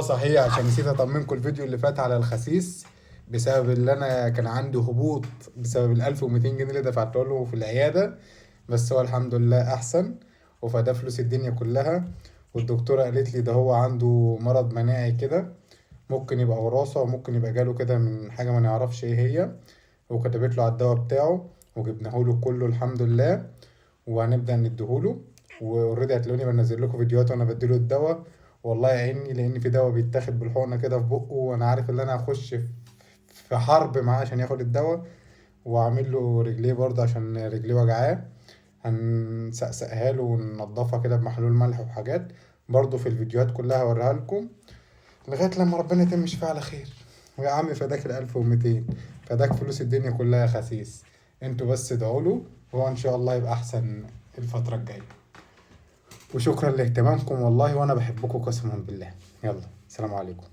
صحيح، عشان نسيت اطمنكم الفيديو اللي فات على الخسيس، بسبب اللي انا كان عندي هبوط بسبب ال 1200 جنيه اللي دفعته له في العيادة. بس هو الحمد لله احسن، وفدا فلوس الدنيا كلها. والدكتورة قالت لي ده هو عنده مرض مناعي كده، ممكن يبقى وراثة وممكن يبقى جاله كده من حاجة ما نعرفش ايه هي. وكتبت له على الدواء بتاعه وجبناه له كله الحمد لله، وهنبدأ نديهوله. واوريدي هتلاقوني بنزل لكم فيديوهات وانا بديله الدواء. والله يعيني، لان في دواء بيتاخد بالحقنة كده في بقه، وانا عارف ان انا هخش في حرب معاه عشان ياخد الدواء. واعمل له رجليه برضه عشان رجليه وجعاه. هنسقسقها له وننضفها كده بمحلول ملح وحاجات. برضه في الفيديوهات كلها هوريها لكم لغاية لما ربنا يتم شفاء على خير. ويا عم فداك ال1200، فداك فلوس الدنيا كلها يا خسيس. انتوا بس ادعوا له، وهو ان شاء الله يبقى احسن الفترة الجاية. وشكرا لاهتمامكم والله، وانا بحبكم قسما بالله. يلا، سلام عليكم.